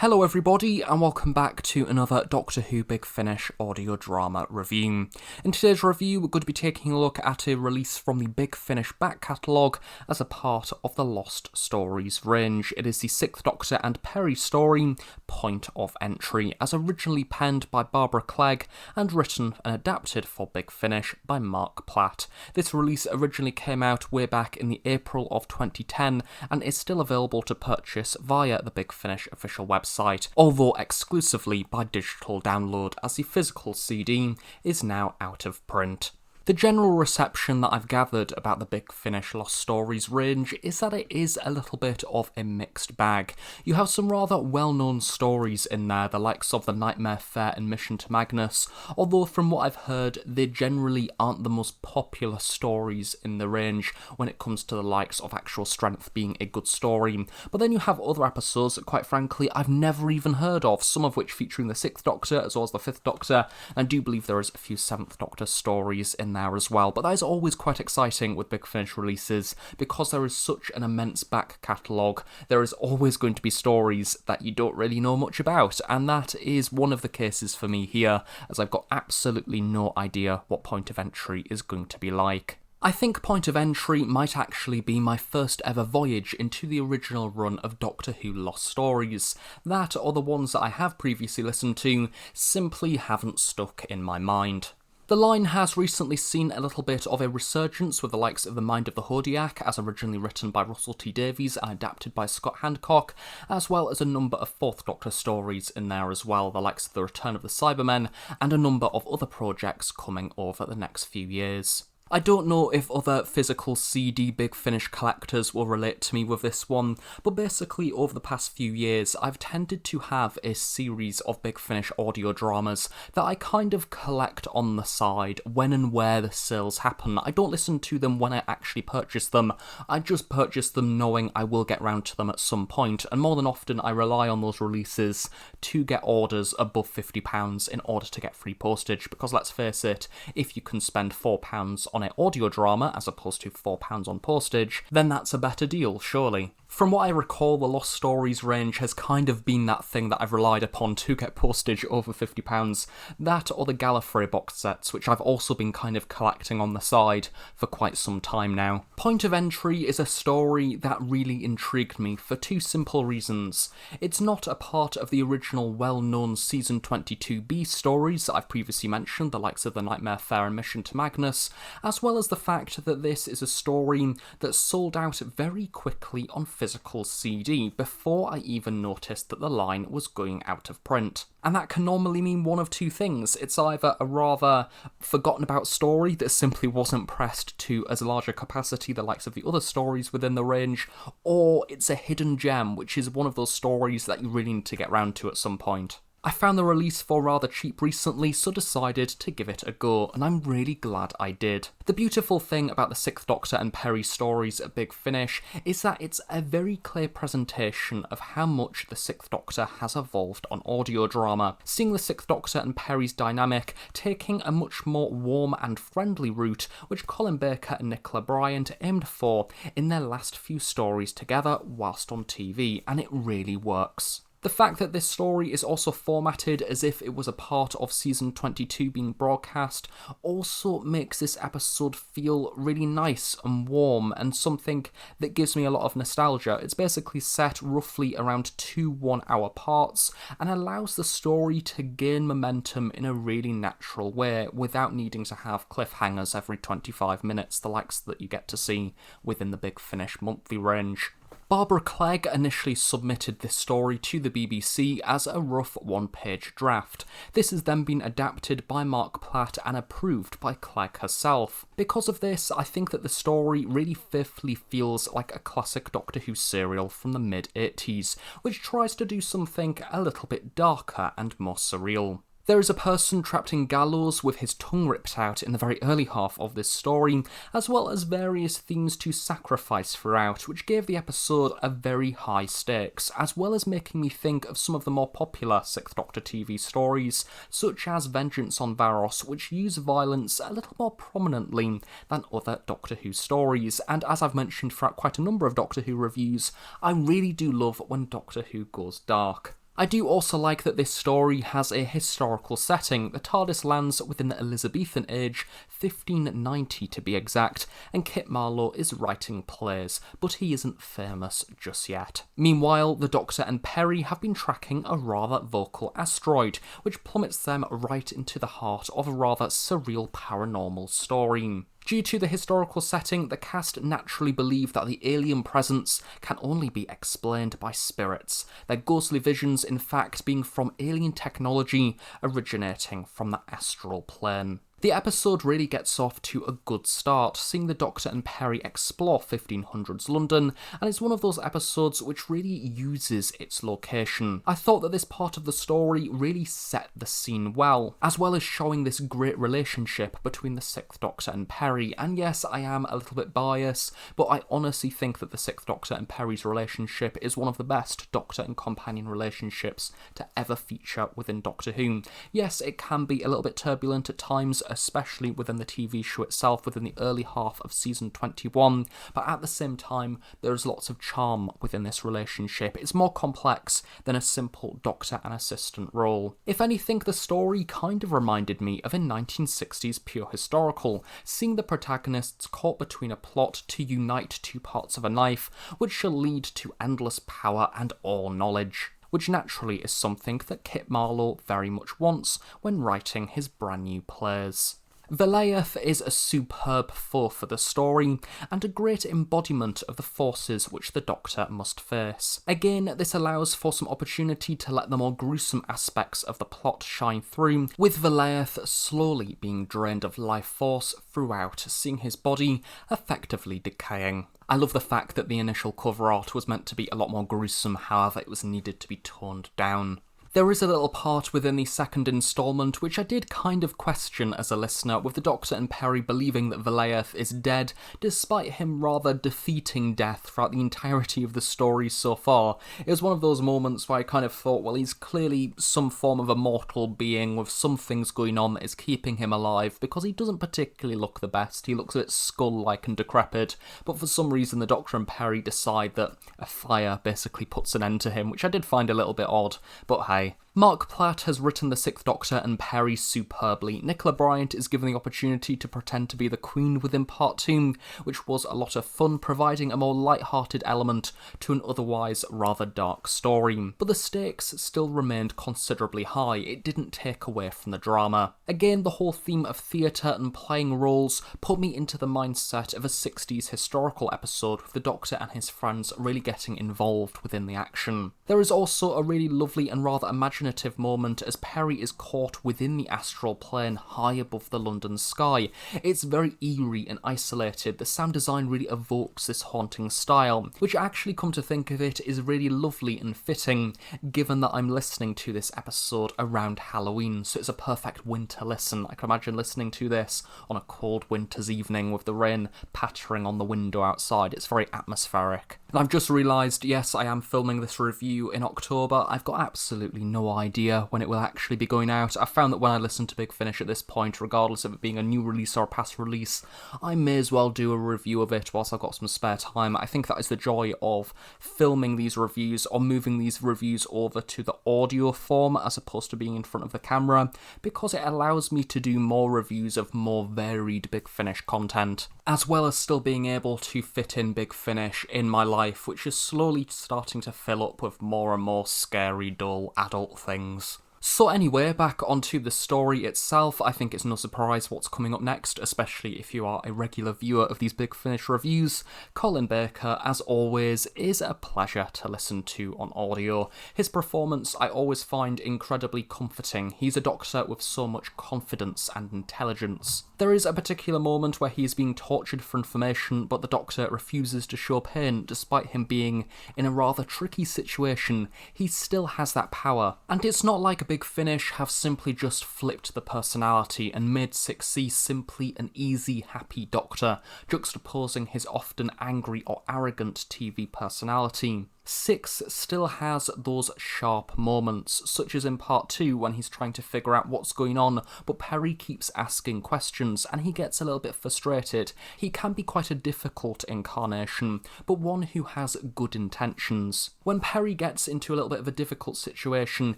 Hello everybody and welcome back to another Doctor Who Big Finish audio drama review. In today's review we're going to be taking a look at a release from the Big Finish back catalogue as a part of the Lost Stories range. It is the 6th Doctor and Perry story, Point of Entry, as originally penned by Barbara Clegg and written and adapted for Big Finish by Mark Platt. This release originally came out way back in the April of 2010 and is still available to purchase via the Big Finish official website, although exclusively by digital download as the physical CD is now out of print. The general reception that I've gathered about the Big Finish Lost Stories range is that it is a little bit of a mixed bag. You have some rather well-known stories in there, the likes of The Nightmare Fair and Mission to Magnus, although from what I've heard, they generally aren't the most popular stories in the range when it comes to the likes of actual strength being a good story. But then you have other episodes that, quite frankly, I've never even heard of, some of which featuring the 6th Doctor as well as the 5th Doctor, and I do believe there is a few 7th Doctor stories in there as well. But that is always quite exciting with Big Finish releases because there is such an immense back catalogue. There is always going to be stories that you don't really know much about, and that is one of the cases for me here, as I've got absolutely no idea what Point of Entry is going to be like. I think Point of Entry might actually be my first ever voyage into the original run of Doctor Who Lost Stories. That, or the ones that I have previously listened to, simply haven't stuck in my mind. The line has recently seen a little bit of a resurgence with the likes of The Mind of the Hodiak, as originally written by Russell T Davies and adapted by Scott Handcock, as well as a number of 4th Doctor stories in there as well, the likes of The Return of the Cybermen, and a number of other projects coming over the next few years. I don't know if other physical CD Big Finish collectors will relate to me with this one, but basically over the past few years I've tended to have a series of Big Finish audio dramas that I kind of collect on the side when and where the sales happen. I don't listen to them when I actually purchase them, I just purchase them knowing I will get round to them at some point, and more than often I rely on those releases to get orders above £50 in order to get free postage, because let's face it, if you can spend £4 on an audio drama as opposed to £4 on postage, then that's a better deal, surely. From what I recall, the Lost Stories range has kind of been that thing that I've relied upon to get postage over £50. That or the Gallifrey box sets, which I've also been kind of collecting on the side for quite some time now. Point of Entry is a story that really intrigued me for two simple reasons. It's not a part of the original well-known Season 22B stories that I've previously mentioned, the likes of The Nightmare Fair and Mission to Magnus, as well as the fact that this is a story that sold out very quickly on physical CD before I even noticed that the line was going out of print. And that can normally mean one of two things. It's either a rather forgotten about story that simply wasn't pressed to as large a capacity the likes of the other stories within the range, or it's a hidden gem, which is one of those stories that you really need to get round to at some point. I found the release for rather cheap recently, so decided to give it a go, and I'm really glad I did. The beautiful thing about the 6th Doctor and Perry stories at Big Finish is that it's a very clear presentation of how much the 6th Doctor has evolved on audio drama, seeing the 6th Doctor and Perry's dynamic taking a much more warm and friendly route, which Colin Baker and Nicola Bryant aimed for in their last few stories together whilst on TV, and it really works. The fact that this story is also formatted as if it was a part of Season 22 being broadcast also makes this episode feel really nice and warm, and something that gives me a lot of nostalgia. It's basically set roughly around 2 1-hour parts and allows the story to gain momentum in a really natural way without needing to have cliffhangers every 25 minutes, the likes that you get to see within the Big Finish monthly range. Barbara Clegg initially submitted this story to the BBC as a rough 1-page draft. This has then been adapted by Mark Platt and approved by Clegg herself. Because of this, I think that the story really faithfully feels like a classic Doctor Who serial from the mid-80s, which tries to do something a little bit darker and more surreal. There is a person trapped in gallows with his tongue ripped out in the very early half of this story, as well as various themes to sacrifice throughout, which gave the episode a very high stakes, as well as making me think of some of the more popular 6th Doctor TV stories, such as Vengeance on Varos, which use violence a little more prominently than other Doctor Who stories, and as I've mentioned throughout quite a number of Doctor Who reviews, I really do love when Doctor Who goes dark. I do also like that this story has a historical setting. The TARDIS lands within the Elizabethan age, 1590 to be exact, and Kit Marlowe is writing plays, but he isn't famous just yet. Meanwhile, the Doctor and Peri have been tracking a rather vocal asteroid, which plummets them right into the heart of a rather surreal paranormal story. Due to the historical setting, the cast naturally believe that the alien presence can only be explained by spirits, their ghostly visions in fact being from alien technology originating from the astral plane. The episode really gets off to a good start, seeing the Doctor and Peri explore 1500s London, and it's one of those episodes which really uses its location. I thought that this part of the story really set the scene well as showing this great relationship between the 6th Doctor and Peri, and yes, I am a little bit biased, but I honestly think that the 6th Doctor and Peri's relationship is one of the best Doctor and companion relationships to ever feature within Doctor Who. Yes, it can be a little bit turbulent at times, especially within the TV show itself within the early half of season 21, but at the same time there's lots of charm within this relationship. It's more complex than a simple doctor and assistant role. If anything, the story kind of reminded me of a 1960s pure historical, seeing the protagonists caught between a plot to unite two parts of a knife, which shall lead to endless power and all knowledge, which naturally is something that Kit Marlowe very much wants when writing his brand new plays. Velaeth is a superb foe for the story, and a great embodiment of the forces which the Doctor must face. Again, this allows for some opportunity to let the more gruesome aspects of the plot shine through, with Velaeth slowly being drained of life force throughout, seeing his body effectively decaying. I love the fact that the initial cover art was meant to be a lot more gruesome, however it was needed to be toned down. There is a little part within the second instalment which I did kind of question as a listener, with the Doctor and Peri believing that Velaeth is dead, despite him rather defeating death throughout the entirety of the story so far. It was one of those moments where I kind of thought, well, he's clearly some form of a mortal being with some things going on that is keeping him alive, because he doesn't particularly look the best. He looks a bit skull-like and decrepit, but for some reason the Doctor and Peri decide that a fire basically puts an end to him, which I did find a little bit odd, but hey. Mark Platt has written the 6th Doctor and Peri superbly. Nicola Bryant is given the opportunity to pretend to be the Queen within Part 2, which was a lot of fun, providing a more light-hearted element to an otherwise rather dark story. But the stakes still remained considerably high. It didn't take away from the drama. Again, the whole theme of theatre and playing roles put me into the mindset of a 60s historical episode, with the Doctor and his friends really getting involved within the action. There is also a really lovely and rather imaginative moment as Peri is caught within the astral plane high above the London sky. It's very eerie and isolated. The sound design really evokes this haunting style, which actually, come to think of it, is really lovely and fitting, given that I'm listening to this episode around Halloween, so it's a perfect winter listen. I can imagine listening to this on a cold winter's evening with the rain pattering on the window outside. It's very atmospheric. And I've just realised, yes, I am filming this review in October. I've got absolutely no idea when it will actually be going out. I found that when I listen to Big Finish at this point, regardless of it being a new release or a past release, I may as well do a review of it whilst I've got some spare time. I think that is the joy of filming these reviews or moving these reviews over to the audio form as opposed to being in front of the camera, because it allows me to do more reviews of more varied Big Finish content, as well as still being able to fit in Big Finish in my life, which is slowly starting to fill up with more and more scary, dull, adult things. So anyway, back onto the story itself. I think it's no surprise what's coming up next, especially if you are a regular viewer of these Big Finish reviews. Colin Baker, as always, is a pleasure to listen to on audio. His performance I always find incredibly comforting. He's a Doctor with so much confidence and intelligence. There is a particular moment where he is being tortured for information, but the Doctor refuses to show pain. Despite him being in a rather tricky situation, he still has that power. And it's not like Big Finish have simply just flipped the personality and made 6C simply an easy, happy Doctor, juxtaposing his often angry or arrogant TV personality. 6 still has those sharp moments, such as in part 2 when he's trying to figure out what's going on, but Perry keeps asking questions and he gets a little bit frustrated. He can be quite a difficult incarnation, but one who has good intentions. When Perry gets into a little bit of a difficult situation,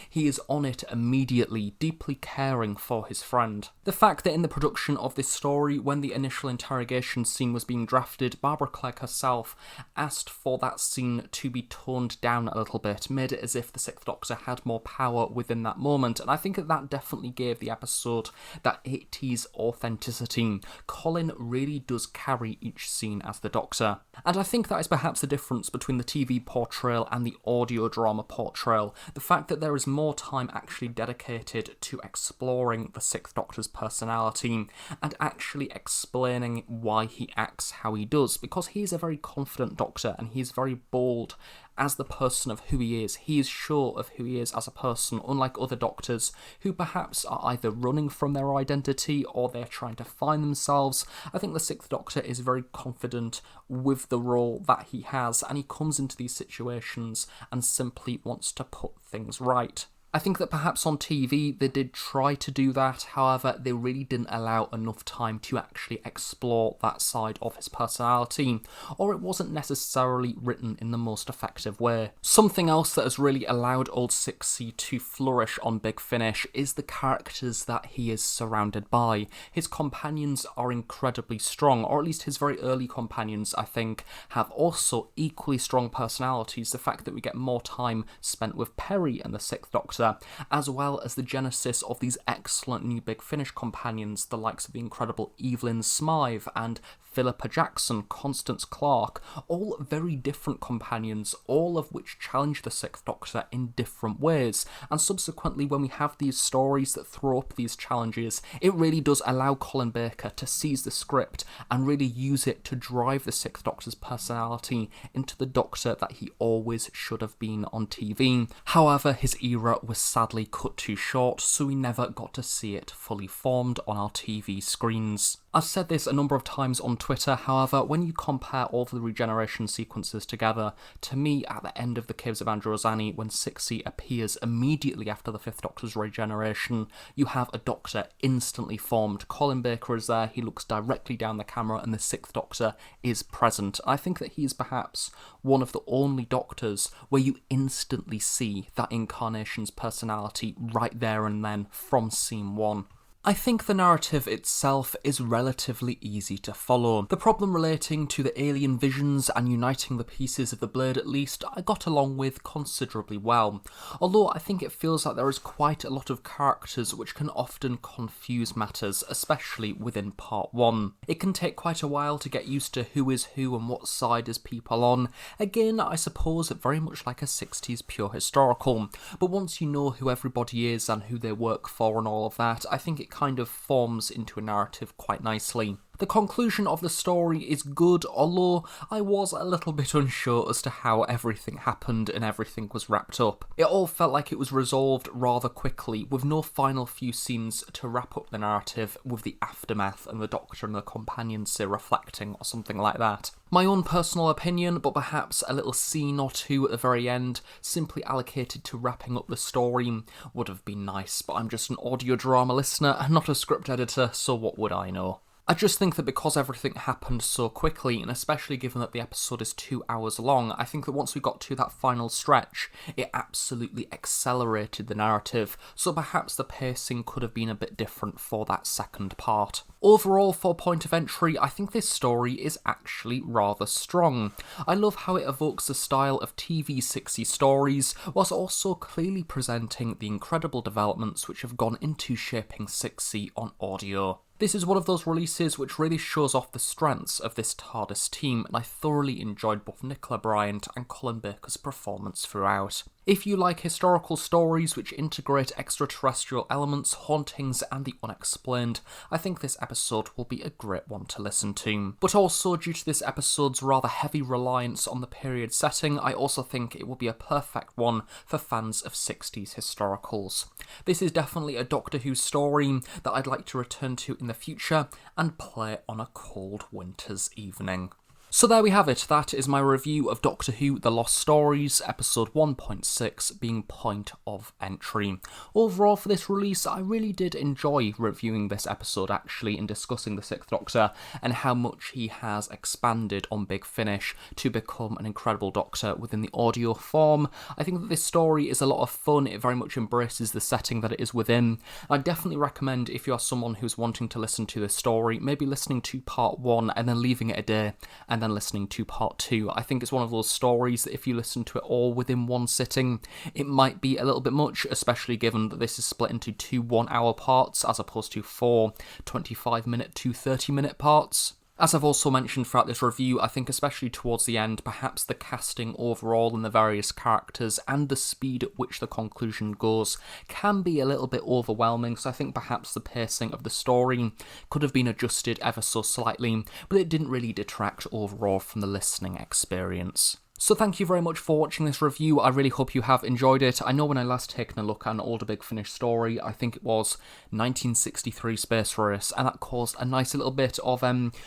he is on it immediately, deeply caring for his friend. The fact that in the production of this story, when the initial interrogation scene was being drafted, Barbara Clegg herself asked for that scene to be toned down a little bit, made it as if the Sixth Doctor had more power within that moment, and I think that definitely gave the episode that 80s authenticity. Colin really does carry each scene as the Doctor, and I think that is perhaps the difference between the TV portrayal and the audio drama portrayal, the fact that there is more time actually dedicated to exploring the Sixth Doctor's personality and actually explaining why he acts how he does, because he's a very confident Doctor and he's very bold as the person of who he is. He is sure of who he is as a person, unlike other Doctors who perhaps are either running from their identity or they're trying to find themselves. I think the Sixth Doctor is very confident with the role that he has, and he comes into these situations and simply wants to put things right. I think that perhaps on TV they did try to do that, however they really didn't allow enough time to actually explore that side of his personality, or it wasn't necessarily written in the most effective way. Something else that has really allowed Old 6C to flourish on Big Finish is the characters that he is surrounded by. His companions are incredibly strong, or at least his very early companions I think have also equally strong personalities. The fact that we get more time spent with Perry and the Sixth Doctor, as well as the genesis of these excellent new Big Finish companions, the likes of the incredible Evelyn Smythe and Philippa Jackson, Constance Clark, all very different companions, all of which challenge the Sixth Doctor in different ways, and subsequently when we have these stories that throw up these challenges, it really does allow Colin Baker to seize the script and really use it to drive the Sixth Doctor's personality into the Doctor that he always should have been on TV. However, his era was sadly cut too short, so we never got to see it fully formed on our TV screens. I've said this a number of times on Twitter, however, when you compare all of the regeneration sequences together, to me, at the end of the Caves of Androzani, when 6C appears immediately after the Fifth Doctor's regeneration, you have a Doctor instantly formed. Colin Baker is there, he looks directly down the camera, and the Sixth Doctor is present. I think that he is perhaps one of the only Doctors where you instantly see that incarnation's personality right there and then from scene 1. I think the narrative itself is relatively easy to follow. The problem relating to the alien visions and uniting the pieces of the blade at least, I got along with considerably well, although I think it feels like there is quite a lot of characters which can often confuse matters, especially within part 1. It can take quite a while to get used to who is who and what side is people on. Again, I suppose very much like a 60s pure historical, but once you know who everybody is and who they work for and all of that, I think it kind of forms into a narrative quite nicely. The conclusion of the story is good, although I was a little bit unsure as to how everything happened and everything was wrapped up. It all felt like it was resolved rather quickly, with no final few scenes to wrap up the narrative with the aftermath and the Doctor and the companions reflecting or something like that. My own personal opinion, but perhaps a little scene or two at the very end, simply allocated to wrapping up the story, would have been nice, but I'm just an audio drama listener and not a script editor, so what would I know? I just think that because everything happened so quickly, and especially given that the episode is 2 hours long, I think that once we got to that final stretch, it absolutely accelerated the narrative, so perhaps the pacing could have been a bit different for that second part. Overall, for point of entry, I think this story is actually rather strong. I love how it evokes the style of TV 60 stories, whilst also clearly presenting the incredible developments which have gone into shaping 6C on audio. This is one of those releases which really shows off the strengths of this TARDIS team, and I thoroughly enjoyed both Nicola Bryant and Colin Baker's performance throughout. If you like historical stories which integrate extraterrestrial elements, hauntings, and the unexplained, I think this episode will be a great one to listen to. But also, due to this episode's rather heavy reliance on the period setting, I also think it will be a perfect one for fans of 60s historicals. This is definitely a Doctor Who story that I'd like to return to in the future and play on a cold winter's evening. So there we have it, that is my review of Doctor Who The Lost Stories, episode 1.6 being Point of Entry. Overall for this release, I really did enjoy reviewing this episode actually and discussing the Sixth Doctor and how much he has expanded on Big Finish to become an incredible Doctor within the audio form. I think that this story is a lot of fun, it very much embraces the setting that it is within. I definitely recommend if you are someone who's wanting to listen to this story, maybe listening to part 1 and then leaving it a day and then listening to part 2. I think it's one of those stories that if you listen to it all within one sitting, it might be a little bit much, especially given that this is split into 2 1-hour parts as opposed to 4 25-minute to 30-minute parts. As I've also mentioned throughout this review, I think especially towards the end, perhaps the casting overall and the various characters and the speed at which the conclusion goes can be a little bit overwhelming, so I think perhaps the pacing of the story could have been adjusted ever so slightly, but it didn't really detract overall from the listening experience. So thank you very much for watching this review, I really hope you have enjoyed it. I know when I last taken a look at an older Big Finish story, I think it was 1963 Space Race, and that caused a nice little bit of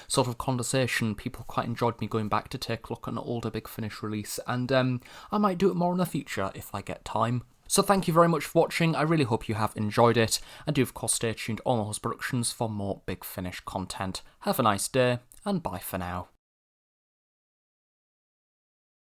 sort of conversation. People quite enjoyed me going back to take a look at an older Big Finish release, and I might do it more in the future if I get time. So thank you very much for watching, I really hope you have enjoyed it, and do of course stay tuned on the Host Productions for more Big Finish content. Have a nice day, and bye for now.